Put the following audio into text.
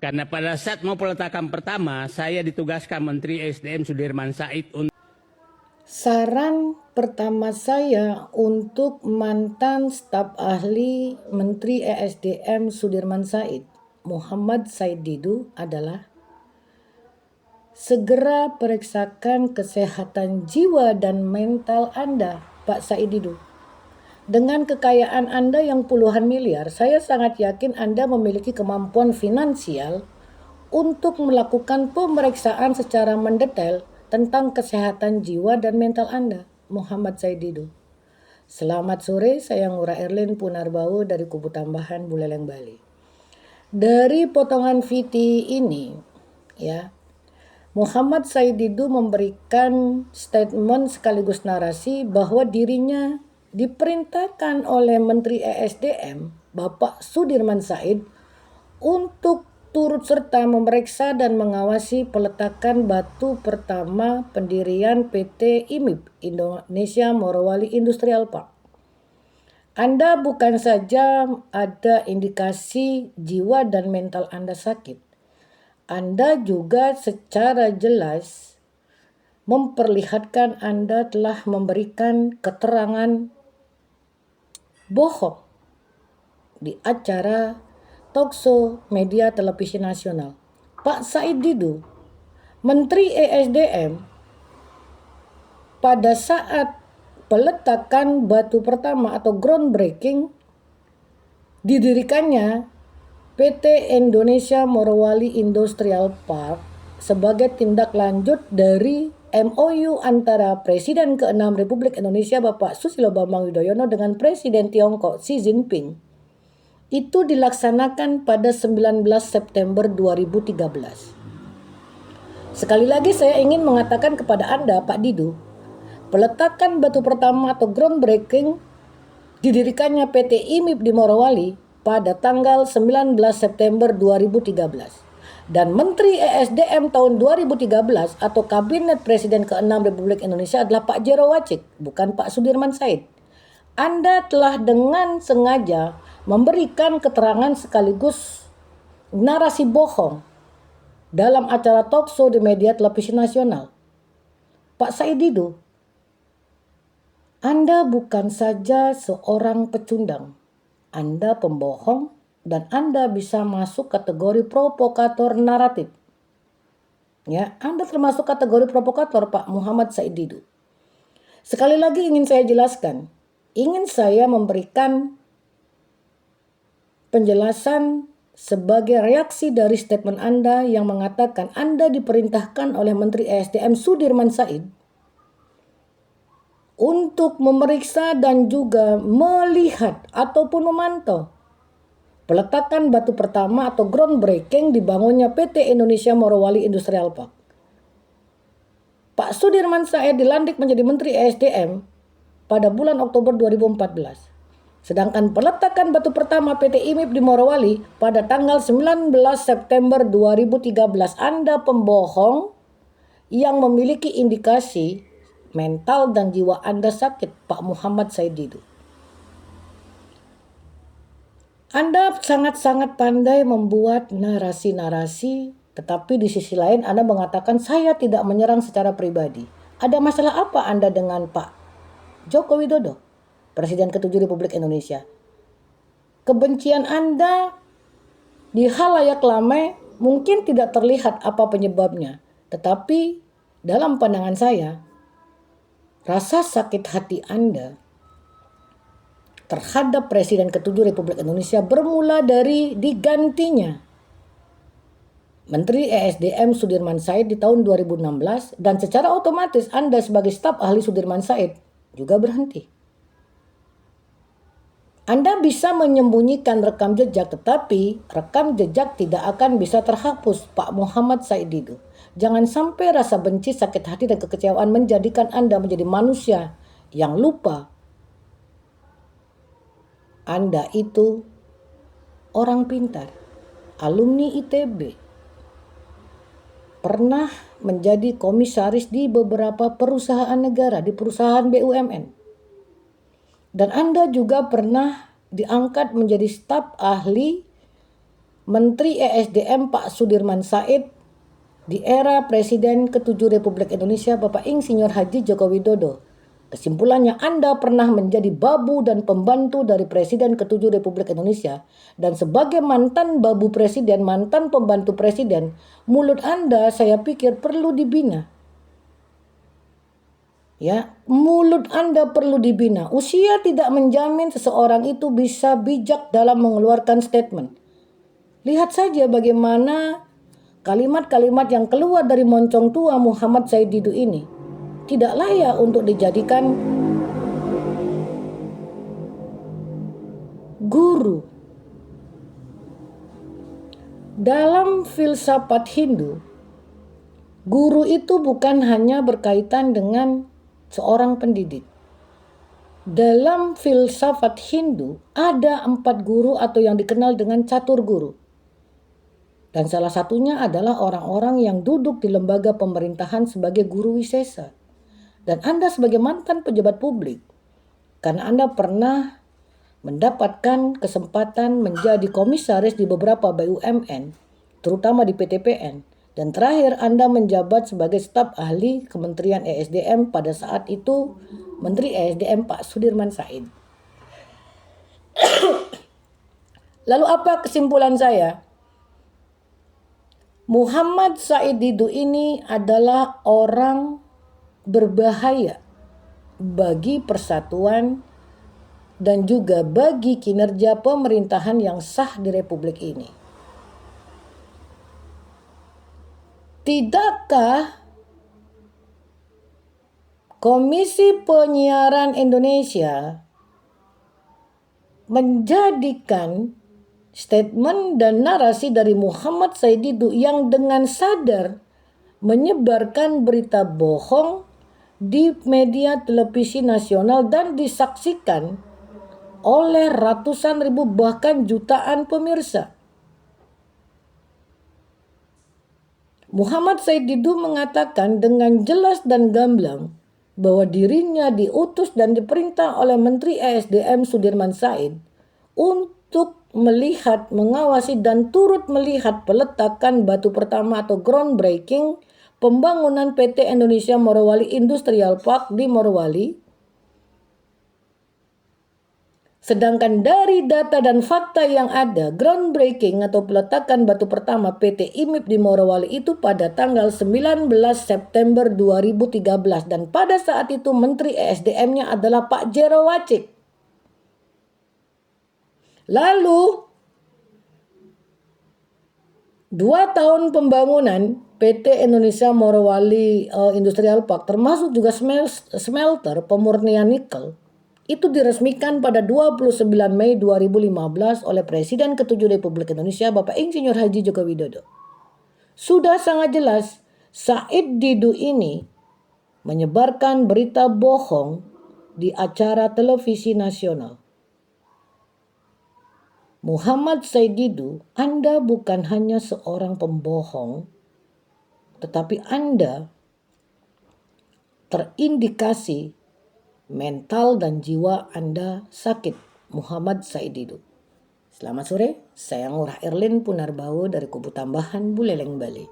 Karena pada saat mau peletakan pertama, saya ditugaskan Menteri SDM Sudirman Said untuk Saran pertama saya untuk mantan staf ahli Menteri ESDM Sudirman Said, Muhammad Said Didu, adalah segera periksakan kesehatan jiwa dan mental Anda, Pak Said Didu. Dengan kekayaan Anda yang puluhan miliar, saya sangat yakin Anda memiliki kemampuan finansial untuk melakukan pemeriksaan secara mendetail tentang kesehatan jiwa dan mental Anda, Muhammad Said Didu. Selamat sore, saya Ngurah Erlin Punarbau dari Kubu Tambahan Buleleng, Bali. Dari potongan VT ini, ya, Muhammad Said Didu memberikan statement sekaligus narasi bahwa dirinya diperintahkan oleh Menteri ESDM, Bapak Sudirman Said, untuk turut serta memeriksa dan mengawasi peletakan batu pertama pendirian PT IMIP, Indonesia Morowali Industrial Park. Anda bukan saja ada indikasi jiwa dan mental Anda sakit, Anda juga secara jelas memperlihatkan Anda telah memberikan keterangan bohong di acara talkshow media televisi nasional. Pak Said Didu, Menteri ESDM, pada saat peletakan batu pertama atau groundbreaking didirikannya PT Indonesia Morowali Industrial Park sebagai tindak lanjut dari MOU antara Presiden ke-6 Republik Indonesia Bapak Susilo Bambang Yudhoyono dengan Presiden Tiongkok Xi Jinping, itu dilaksanakan pada 19 September 2013. Sekali lagi saya ingin mengatakan kepada Anda, Pak Didu, peletakan batu pertama atau groundbreaking didirikannya PT IMIP di Morowali pada tanggal 19 September 2013. Dan Menteri ESDM tahun 2013 atau Kabinet Presiden ke-6 Republik Indonesia adalah Pak Jero Wacik, bukan Pak Sudirman Said. Anda telah dengan sengaja memberikan keterangan sekaligus narasi bohong dalam acara talkshow di media televisi nasional. Pak Said Didu, Anda bukan saja seorang pecundang, Anda pembohong, dan Anda bisa masuk kategori provokator naratif. Ya, Anda termasuk kategori provokator, Pak Muhammad Said Didu. Sekali lagi ingin saya jelaskan, ingin saya memberikan penjelasan sebagai reaksi dari statement Anda yang mengatakan Anda diperintahkan oleh Menteri ESDM Sudirman Said untuk memeriksa dan juga melihat ataupun memantau peletakan batu pertama atau groundbreaking dibangunnya PT Indonesia Morowali Industrial Park. Pak Sudirman Said dilantik menjadi Menteri ESDM pada bulan Oktober 2014. Sedangkan peletakan batu pertama PT IMIP di Morowali pada tanggal 19 September 2013. Anda pembohong yang memiliki indikasi mental dan jiwa Anda sakit, Pak Muhammad Said Didu. Anda sangat-sangat pandai membuat narasi-narasi, tetapi di sisi lain Anda mengatakan saya tidak menyerang secara pribadi. Ada masalah apa Anda dengan Pak Joko Widodo, Presiden ke-7 Republik Indonesia? Kebencian Anda di halayak ramai mungkin tidak terlihat apa penyebabnya, tetapi dalam pandangan saya, rasa sakit hati Anda terhadap Presiden ke-7 Republik Indonesia bermula dari digantinya Menteri ESDM Sudirman Said di tahun 2016, dan secara otomatis Anda sebagai staf ahli Sudirman Said juga berhenti. Anda bisa menyembunyikan rekam jejak, tetapi rekam jejak tidak akan bisa terhapus, Pak Muhammad Said Didu. Jangan sampai rasa benci, sakit hati, dan kekecewaan menjadikan Anda menjadi manusia yang lupa Anda itu orang pintar, alumni ITB, pernah menjadi komisaris di beberapa perusahaan negara, di perusahaan BUMN. Dan Anda juga pernah diangkat menjadi staf ahli Menteri ESDM Pak Sudirman Said di era Presiden ke-7 Republik Indonesia Bapak Insinyur Haji Joko Widodo. Kesimpulannya, Anda pernah menjadi babu dan pembantu dari Presiden ke-7 Republik Indonesia. Dan sebagai mantan babu presiden, mantan pembantu presiden, mulut Anda saya pikir perlu dibina. Ya, mulut Anda perlu dibina. Usia tidak menjamin seseorang itu bisa bijak dalam mengeluarkan statement. Lihat saja bagaimana kalimat-kalimat yang keluar dari moncong tua Muhammad Said Didu ini tidak layak untuk dijadikan guru. Dalam filsafat Hindu, guru itu bukan hanya berkaitan dengan seorang pendidik. Dalam filsafat Hindu ada 4 guru atau yang dikenal dengan catur guru. Dan salah satunya adalah orang-orang yang duduk di lembaga pemerintahan sebagai guru wisesa. Dan Anda sebagai mantan pejabat publik, karena Anda pernah mendapatkan kesempatan menjadi komisaris di beberapa BUMN, terutama di PTPN, dan terakhir Anda menjabat sebagai staf ahli Kementerian ESDM pada saat itu Menteri ESDM Pak Sudirman Said. Lalu apa kesimpulan saya? Muhammad Said Didu ini adalah orang berbahaya bagi persatuan dan juga bagi kinerja pemerintahan yang sah di Republik ini. Tidakkah Komisi Penyiaran Indonesia menjadikan statement dan narasi dari Muhammad Said Didu yang dengan sadar menyebarkan berita bohong di media televisi nasional dan disaksikan oleh ratusan ribu bahkan jutaan pemirsa? Muhammad Said Didu mengatakan dengan jelas dan gamblang bahwa dirinya diutus dan diperintah oleh Menteri ESDM Sudirman Said untuk melihat, mengawasi dan turut melihat peletakan batu pertama atau groundbreaking pembangunan PT Indonesia Morowali Industrial Park di Morowali. Sedangkan dari data dan fakta yang ada, groundbreaking atau peletakan batu pertama PT IMIP di Morowali itu pada tanggal 19 September 2013 dan pada saat itu Menteri ESDM-nya adalah Pak Jero Wacik. Lalu 2 tahun pembangunan PT Indonesia Morowali Industrial Park termasuk juga smelter pemurnian nikel itu diresmikan pada 29 Mei 2015 oleh Presiden ke-7 Republik Indonesia Bapak Insinyur Haji Joko Widodo. Sudah sangat jelas Said Didu ini menyebarkan berita bohong di acara televisi nasional. Muhammad Said Didu, Anda bukan hanya seorang pembohong, tetapi Anda terindikasi mental dan jiwa Anda sakit. Muhammad Said Didu. Selamat sore, saya Ngurah Erlin Punarbawu dari Kubu Tambahan Buleleng, Bali.